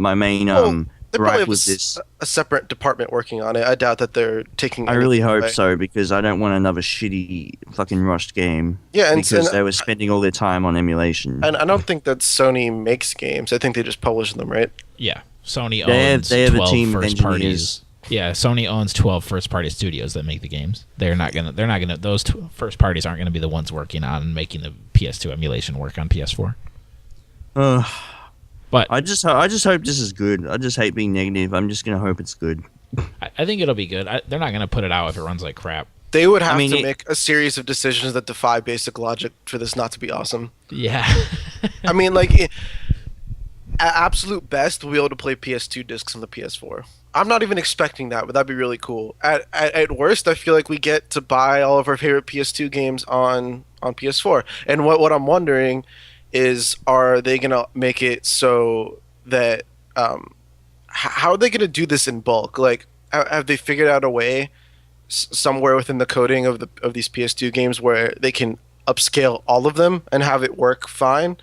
they probably have with this. A separate department working on it. I doubt that they're taking. I really hope so because I don't want another shitty fucking rushed game. Yeah, because they were spending all their time on emulation. And I don't think that Sony makes games. I think they just publish them, right? Yeah, Sony owns they have 12 a team first of parties. Yeah, Sony owns 12 first-party studios that make the games. They're not gonna. Those first parties aren't gonna be the ones working on making the PS2 emulation work on PS4. But I just hope this is good. I just hate being negative. I'm just gonna hope it's good. I think it'll be good. They're not gonna put it out if it runs like crap. They would have to make a series of decisions that defy basic logic for this not to be awesome. Yeah. I mean, like, at absolute best, we'll be able to play PS2 discs on the PS4. I'm not even expecting that, but that'd be really cool. At worst, I feel like we get to buy all of our favorite PS2 games on PS4. And what I'm wondering is, are they going to make it so that how are they going to do this in bulk? Like, have they figured out a way somewhere within the coding of these PS2 games where they can upscale all of them and have it work fine?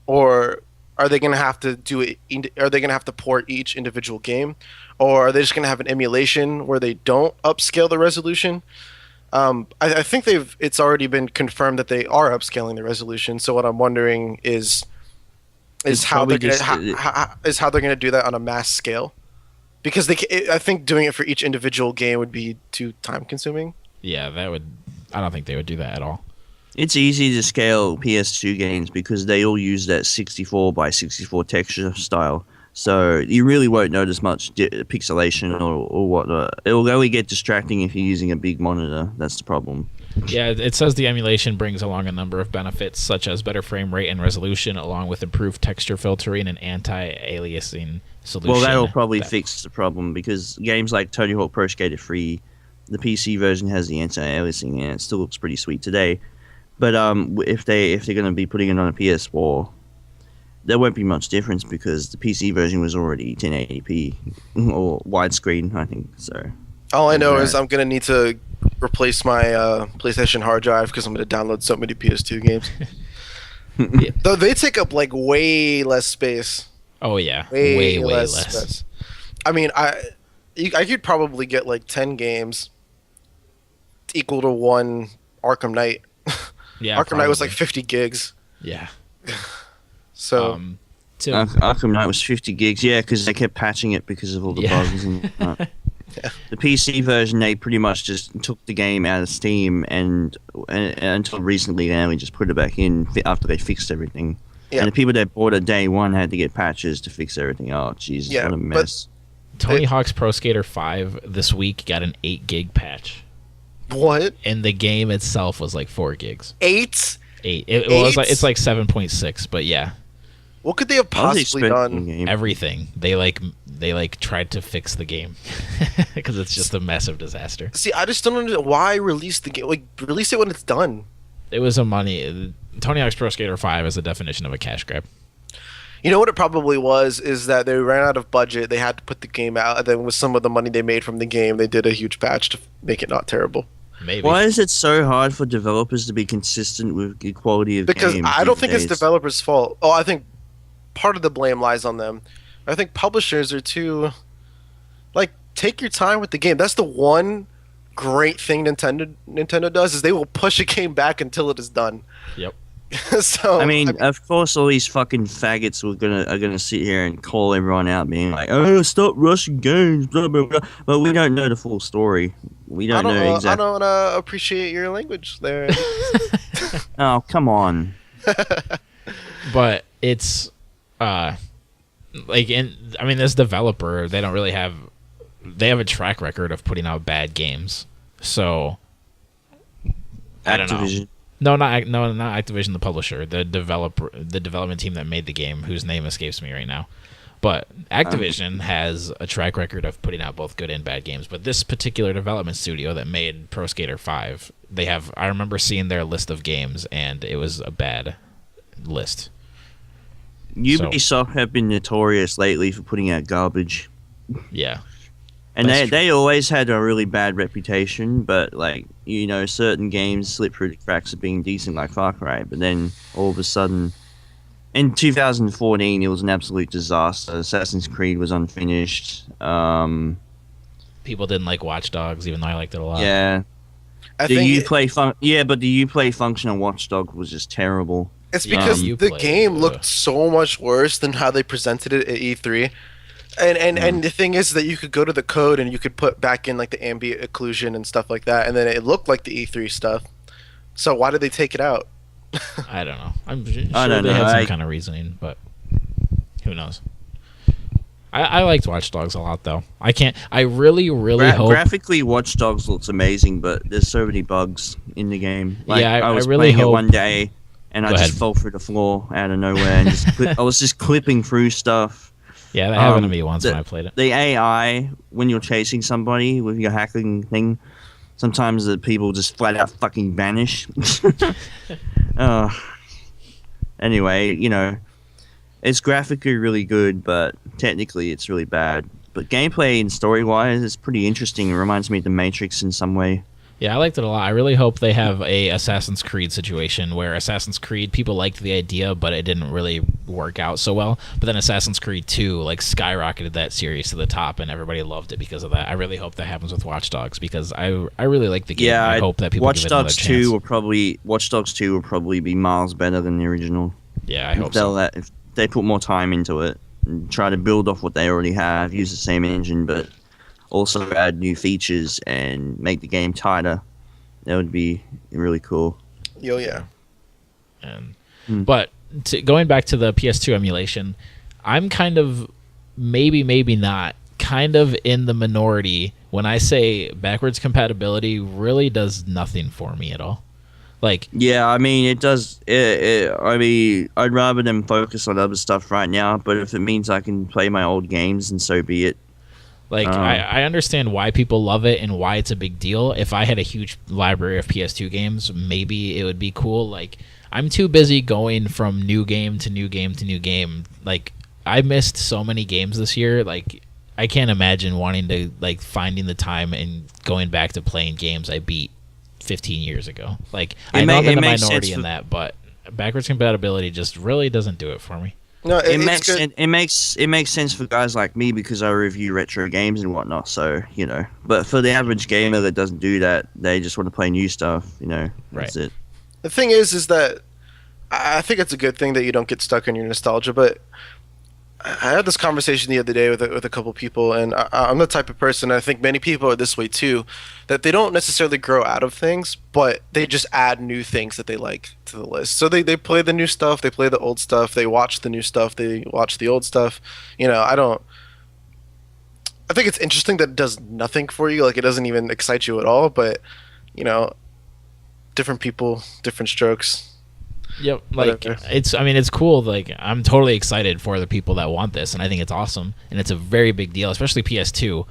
Or are they going to have to do it? Are they going to have to port each individual game, or are they just going to have an emulation where they don't upscale the resolution? I think it's already been confirmed that they are upscaling the resolution. So what I'm wondering is, is It's how probably they're just gonna how they're gonna do that on a mass scale, because I think doing it for each individual game would be too time consuming. Yeah, that would. I don't think they would do that at all. it's easy to scale PS2 games because they all use that 64 by 64 texture style. So you really won't notice much pixelation or whatnot. It'll only get distracting if you're using a big monitor. That's the problem. Yeah, it says the emulation brings along a number of benefits, such as better frame rate and resolution, along with improved texture filtering and anti-aliasing solution. Well, that'll probably fix the problem because games like Tony Hawk Pro Skater 3, the PC version has the anti-aliasing and it still looks pretty sweet today. But if they're going to be putting it on a PS4, there won't be much difference because the PC version was already 1080p or widescreen, I think. So all I know is I'm gonna need to replace my PlayStation hard drive because I'm gonna download so many PS2 games. Though they take up like way less space. Oh yeah, way less. space. I mean, I could probably get like 10 games equal to one Arkham Knight. Yeah, Arkham Knight was probably. like 50 gigs. Yeah. So Arkham Knight was 50 gigs, yeah, because they kept patching it because of all the bugs and whatnot. Yeah. The PC version, they pretty much just took the game out of Steam and until recently they only just put it back in after they fixed everything. Yeah. And the people that bought it day one had to get patches to fix everything. Oh, Jesus, Yeah, what a mess. Tony Hawk's Pro Skater 5 this week got an 8 gig patch, what? and the game itself was like 4 gigs. 8? 8. It was like it's like 7.6, but yeah, What could they have I was possibly expecting done? game. everything they tried to fix the game because it's just a massive disaster. See, I just don't understand why release the game. Like, release it when it's done. It was a money. Tony Hawk's Pro Skater 5 is the definition of a cash grab. You know what it probably was is that they ran out of budget. They had to put the game out, and then with some of the money they made from the game, they did a huge patch to make it not terrible. Maybe. Why is it so hard for developers to be consistent with the quality of Because games? I don't these think it's days? developers' fault. Oh, I think part of the blame lies on them. I think publishers are too, like, take your time with the game. That's the one great thing Nintendo does is they will push a game back until it is done. Yep. So I mean, of course, all these fucking faggots are gonna sit here and call everyone out, being like, "Oh, stop rushing games," blah blah blah. But we don't know the full story. We don't know I exactly. don't appreciate your language there. Oh, come on. But it's this developer, they don't really have a track record of putting out bad games. So I don't know. Activision. No, not Activision, the publisher, the development team that made the game, whose name escapes me right now. But Activision has a track record of putting out both good and bad games. But this particular development studio that made Pro Skater 5, I remember seeing their list of games, and it was a bad list. Ubisoft have been notorious lately for putting out garbage. Yeah. And That's they always had a really bad reputation, but like, you know, certain games slip through the cracks of being decent, like Far Cry, but then all of a sudden in 2014 it was an absolute disaster. Assassin's Creed was unfinished. People didn't like Watch Dogs, even though I liked it a lot. Yeah. I The think Uplay function on Watch Dogs was just terrible. it's because the Uplay, game ugh. looked so much worse than how they presented it at E3. And the thing is that you could go to the code and you could put back in like the ambient occlusion and stuff like that, and then it looked like the E3 stuff. So why did they take it out? I don't know. I'm sure don't they know. had some kind of reasoning, but who knows? I liked Watch Dogs a lot, though. I really hope. Graphically, Watch Dogs looks amazing, but there's so many bugs in the game. Like, Yeah, I was really playing it hope- one day, and I Go just ahead. fell through the floor out of nowhere, and I was just clipping through stuff. Yeah, that happened to me once when I played it. The AI, when you're chasing somebody with your hacking thing, sometimes the people just flat out fucking vanish. Anyway, you know, it's graphically really good, but technically it's really bad. But gameplay and story-wise, it's pretty interesting. It reminds me of The Matrix in some way. Yeah, I liked it a lot. I really hope they have a Assassin's Creed situation where Assassin's Creed, people liked the idea, but it didn't really work out so well. But then Assassin's Creed 2 like skyrocketed that series to the top, and everybody loved it because of that. I really hope that happens with Watch Dogs because I really like the game. Yeah, I hope that people Watch give it another Dogs chance. 2 Watch Dogs 2 will probably be miles better than the original. Yeah, I hope so. they put more time into it and try to build off what they already have, use the same engine, but also add new features and make the game tighter, that would be really cool. Yo, yeah. And but going back to the PS2 emulation, I'm kind of maybe not kind of in the minority when I say backwards compatibility really does nothing for me at all. Like, yeah, I mean, it does. I mean, I'd rather them focus on other stuff right now, but if it means I can play my old games, then so be it. Like, I understand why people love it and why it's a big deal. If I had a huge library of PS2 games, maybe it would be cool. Like, I'm too busy going from new game to new game to new game. Like, I missed so many games this year. Like, I can't imagine wanting to, like, finding the time and going back to playing games I beat 15 years ago. Like, I know I'm in the minority in that, but backwards compatibility just really doesn't do it for me. No, it makes sense for guys like me because I review retro games and whatnot. So but for the average gamer that doesn't do that, they just want to play new stuff. That's it. The thing is that I think it's a good thing that you don't get stuck in your nostalgia. But I had this conversation the other day with a couple people, and I'm the type of person, I think many people are this way too, that they don't necessarily grow out of things, but they just add new things that they like to the list. So they play the new stuff, they play the old stuff, they watch the new stuff, they watch the old stuff. I think it's interesting that it does nothing for you, like it doesn't even excite you at all, but different people, different strokes. Yep, like it's cool. Like, I'm totally excited for the people that want this, and I think it's awesome, and it's a very big deal, especially PS2,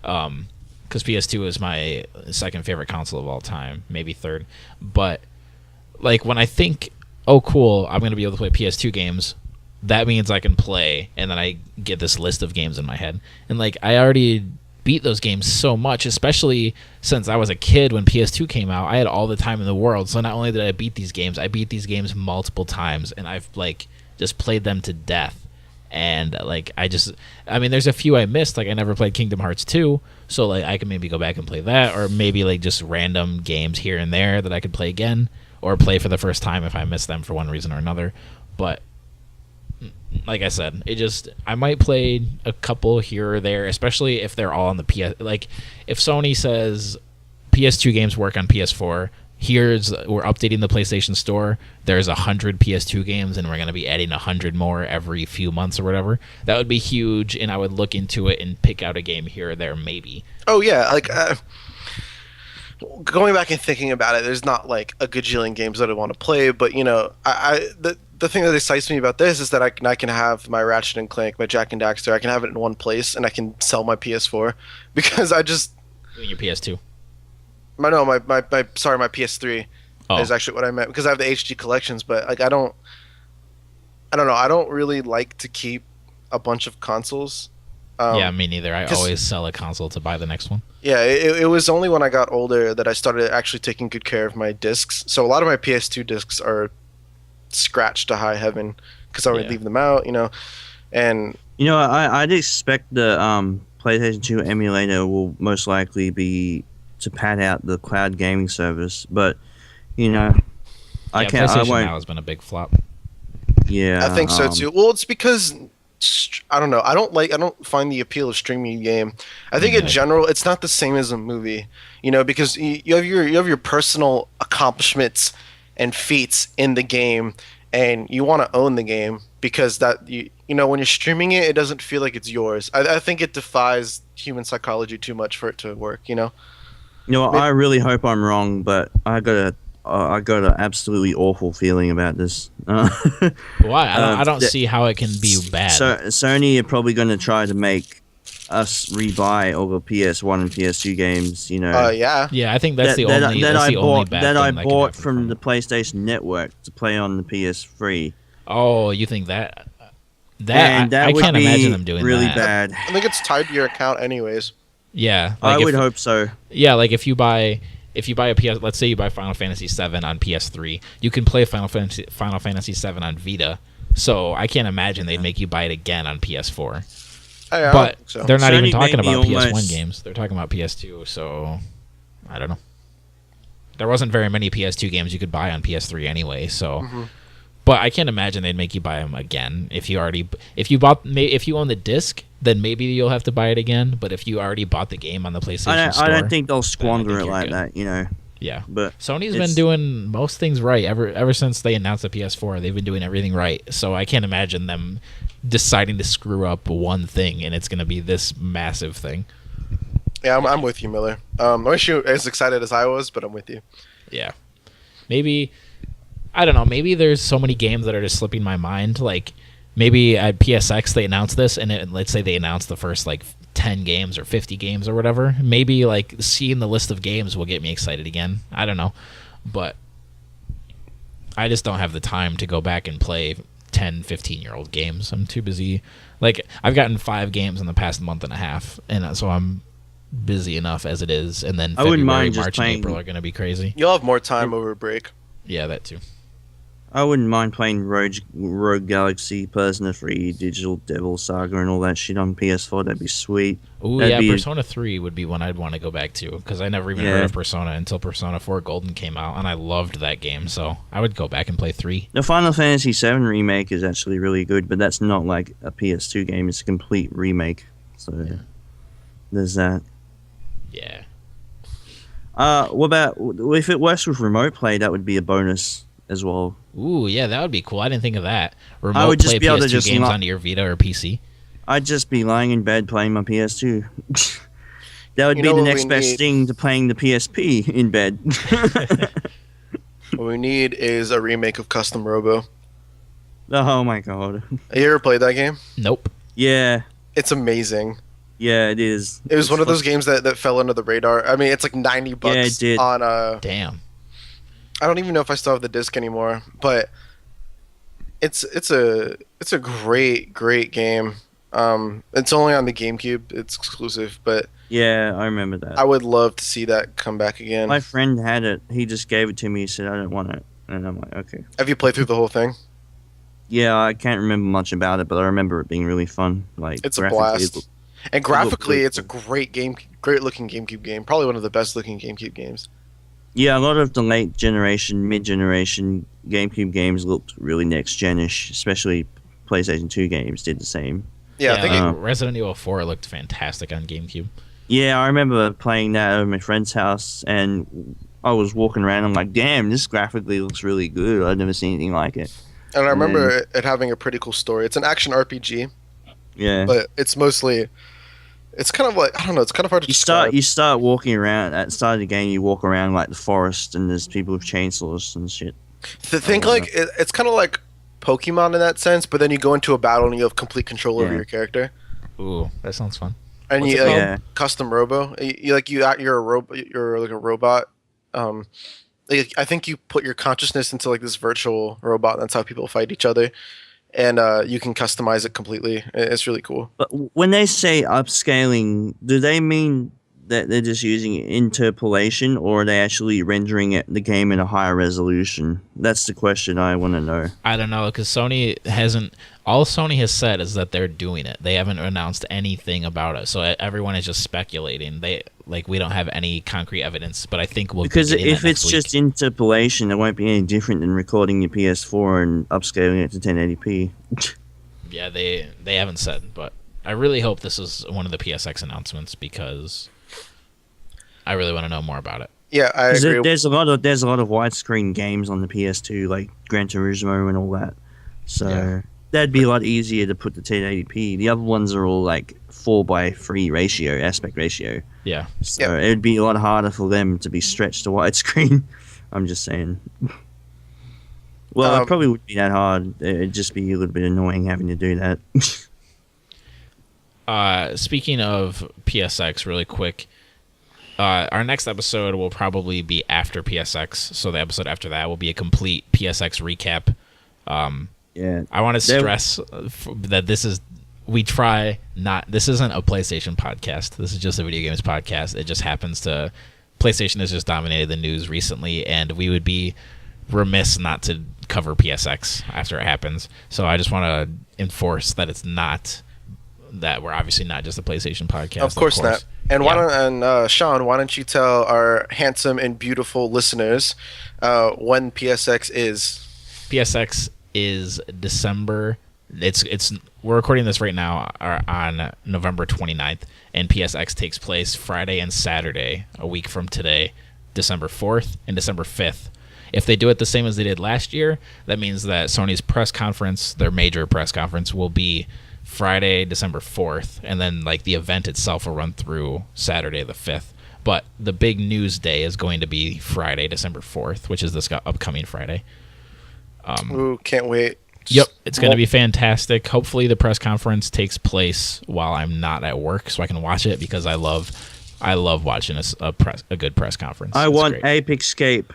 because PS2 is my second favorite console of all time, maybe third. But like, when I think, oh cool, I'm gonna be able to play PS2 games, that means I can play, and then I get this list of games in my head, and like, I already beat those games so much, especially since I was a kid when PS2 came out. I had all the time in the world, so not only did I beat these games multiple times, and I've like just played them to death. And like, I mean, there's a few I missed, like I never played Kingdom Hearts 2, so like I can maybe go back and play that, or maybe like just random games here and there that I could play again or play for the first time if I missed them for one reason or another. But like I said, I might play a couple here or there, especially if they're all on the PS. Like, if Sony says PS2 games work on PS4, we're updating the PlayStation Store, there's 100 PS2 games, and we're going to be adding 100 more every few months or whatever. That would be huge, and I would look into it and pick out a game here or there, maybe. Oh yeah, like going back and thinking about it, there's not like a gajillion games that I want to play, but the thing that excites me about this is that I can have my Ratchet and Clank, my Jak and Daxter, I can have it in one place, and I can sell my PS4 because I just. You mean your PS2? My PS3 is actually what I meant, because I have the HD collections, but like I don't know, I don't really like to keep a bunch of consoles. Yeah, me neither. I always sell a console to buy the next one. Yeah, it was only when I got older that I started actually taking good care of my discs. So a lot of my PS2 discs are scratched to high heaven because I would leave them out, and I'd expect the PlayStation 2 emulator will most likely be to pad out the cloud gaming service, but PlayStation Now has been a big flop. Yeah, I think so too. Well, it's because I don't know. I don't find the appeal of streaming a game. I think in general, it's not the same as a movie. Because you have your personal accomplishments and feats in the game, and you want to own the game because that when you're streaming it, it doesn't feel like it's yours. I think it defies human psychology too much for it to work. I really hope I'm wrong, but I got an absolutely awful feeling about this. Why? I don't see how it can be bad. So Sony are probably going to try to make us rebuy all the PS1 and PS2 games. Yeah, I think that's the only bad that thing I bought from the PlayStation Network to play on the PS3. Oh, you think that? I can't imagine them doing really that. Bad. I think it's tied to your account anyways. Yeah, I would hope so. Yeah, like if you buy a PS, let's say you buy Final Fantasy VII on PS3, you can play Final Fantasy VII on Vita. So I can't imagine they'd make you buy it again on PS4. But they're not even talking about PS1 games. They're talking about PS2. So I don't know. There wasn't very many PS2 games you could buy on PS3 anyway. So, But I can't imagine they'd make you buy them again if you own the disc, then maybe you'll have to buy it again. But if you already bought the game on the PlayStation Store, I don't think they'll squander it you're like good. that, you know. Yeah, But Sony's been doing most things right ever since they announced the PS4. They've been doing everything right, so I can't imagine them deciding to screw up one thing and it's going to be this massive thing. Yeah, I'm with you, Miller. I wish you as excited as I was, but I'm with you. Yeah, maybe I don't know. Maybe there's so many games that are just slipping my mind. Like maybe at PSX they announced this, and let's say they announced the first like 10 games or 50 games or whatever. Maybe like seeing the list of games will get me excited again. I don't know, but I just don't have the time to go back and play 10, 15-year-old games. I'm too busy. Like I've gotten 5 games in the past month and a half, and so I'm busy enough as it is. And then I wouldn't February, mind just March, playing- and April are going to be crazy. You'll have more time over break. Yeah, that too. I wouldn't mind playing Rogue Galaxy, Persona 3, Digital Devil Saga, and all that shit on PS4. That'd be sweet. Ooh, That'd yeah, be- Persona 3 would be one I'd want to go back to, because I never even Yeah. heard of Persona until Persona 4 Golden came out, and I loved that game, so I would go back and play 3. The Final Fantasy VII remake is actually really good, but that's not like a PS2 game. It's a complete remake. So there's that. Yeah. What about if it works with remote play? That would be a bonus as well. Ooh, yeah, that would be cool. I didn't think of that. I Remote would just play be able to PS2 just games lock- onto your Vita or PC. I'd just be lying in bed playing my PS2. That would You be know the what next we best need? thing to playing the PSP in bed. What we need is a remake of Custom Robo. Oh my god. Have you ever played that game? Nope. Yeah, It's amazing. yeah, it is. It was It's one of those fu- games that fell under the radar. I mean, it's like $90 Yeah, it did. on Damn. I don't even know if I still have the disc anymore, but it's a great game. It's only on the GameCube. It's exclusive, but Yeah, I remember that. I would love to see that come back again. My friend had it. He just gave it to me. He said, I don't want it. And I'm like, okay. Have you played through the whole thing? Yeah, I can't remember much about it, but I remember it being really fun. Like It's a graphically, blast. And graphically, really it's a great looking GameCube game. Probably one of the best looking GameCube games. Yeah, a lot of the late generation, mid generation GameCube games looked really next gen-ish, especially PlayStation 2 games did the same. Yeah, I think it- Resident Evil 4 looked fantastic on GameCube. Yeah, I remember playing that at my friend's house, and I was walking around. I'm like, damn, this graphically looks really good. I've never seen anything like it. and I remember it having a pretty cool story. It's an action RPG, Yeah. but it's mostly, it's kind of like, I don't know, it's kind of hard to describe. You start walking around at the start of the game. You walk around like the forest, and there's people with chainsaws and shit. To think like it's kind of like Pokemon in that sense, but then you go into a battle and you have complete control over Yeah. your character. Ooh, that sounds fun. And What's you it like, called? Yeah. custom robo. You're a robot. You're like a robot. Like, I think you put your consciousness into like this virtual robot. And that's how people fight each other, and you can customize it completely. It's really cool. But when they say upscaling, do they mean that they're just using interpolation, or are they actually rendering the game in a higher resolution? That's the question I want to know. I don't know, because Sony hasn't. All Sony has said is that they're doing it. They haven't announced anything about it, so everyone is just speculating. We don't have any concrete evidence, but I think we'll Because be getting if that it's next just week. interpolation, it won't be any different than recording your PS4 and upscaling it to 1080p. Yeah, they haven't said, but I really hope this is one of the PSX announcements because I really want to know more about it. Yeah, I 'Cause agree. there's a lot of widescreen games on the PS2, like Gran Turismo and all that. So Yeah. that'd be a lot easier to put the 1080p. The other ones are all like 4:3 aspect ratio. Yeah. So Yep. it'd be a lot harder for them to be stretched to widescreen. I'm just saying. Well, it probably wouldn't be that hard. It'd just be a little bit annoying having to do that. Speaking of PSX, really quick, our next episode will probably be after PSX, so the episode after that will be a complete PSX recap. Yeah. I want to stress that this isn't a PlayStation podcast. This is just a video games podcast. It just happens to PlayStation has just dominated the news recently, and we would be remiss not to cover PSX after it happens. So I just want to enforce that it's not that we're obviously not just a PlayStation podcast. Of course not. And Sean, why don't you tell our handsome and beautiful listeners when PSX is? PSX is December. It's we're recording this right now on November 29th, and PSX takes place Friday and Saturday, a week from today, December 4th and December 5th. If they do it the same as they did last year, that means that Sony's press conference, their major press conference, will be Friday, December 4th, and then like the event itself will run through Saturday the 5th. But the big news day is going to be Friday, December 4th, which is this upcoming Friday. Ooh, can't wait. Yep, it's going to be fantastic. Hopefully the press conference takes place while I'm not at work so I can watch it, because I love watching a good press conference. I want great. Ape Escape.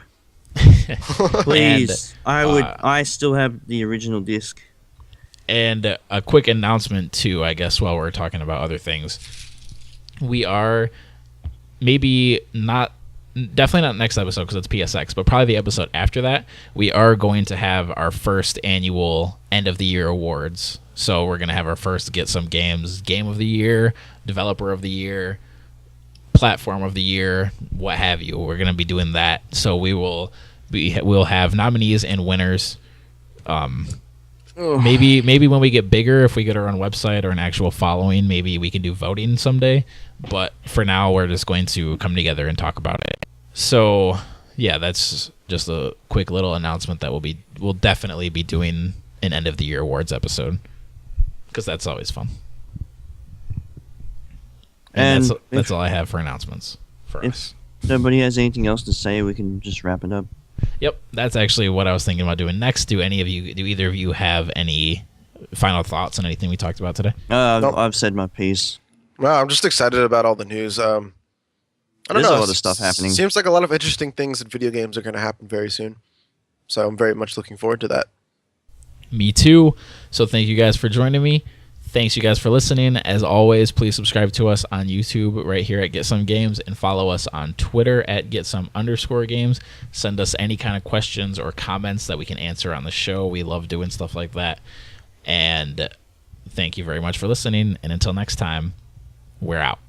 Please. I still have the original disc. And a quick announcement too, I guess, while we're talking about other things. We are definitely not next episode because it's PSX, but probably the episode after that, we are going to have our first annual end of the year awards. So we're going to have our first Get Some Games Game of the Year, Developer of the Year, Platform of the Year, what have you. We're going to be doing that. So we'll have nominees and winners. Maybe when we get bigger, if we get our own website or an actual following, maybe we can do voting someday. But for now, we're just going to come together and talk about it. So yeah, that's just a quick little announcement that we'll definitely be doing an end of the year awards episode, because that's always fun. And that's all I have for announcements for us. If nobody has anything else to say, we can just wrap it up. Yep, that's actually what I was thinking about doing next. Do either of you have any final thoughts on anything we talked about today? Nope. I've said my piece. Well, I'm just excited about all the news. I don't There's know. a lot of stuff happening. Seems like a lot of interesting things in video games are going to happen very soon. So I'm very much looking forward to that. Me too. So thank you guys for joining me. Thanks you guys for listening. As always, please subscribe to us on YouTube right here at Get Some Games, and follow us on Twitter at GetSome_games. Send us any kind of questions or comments that we can answer on the show. We love doing stuff like that. And thank you very much for listening. And until next time, we're out.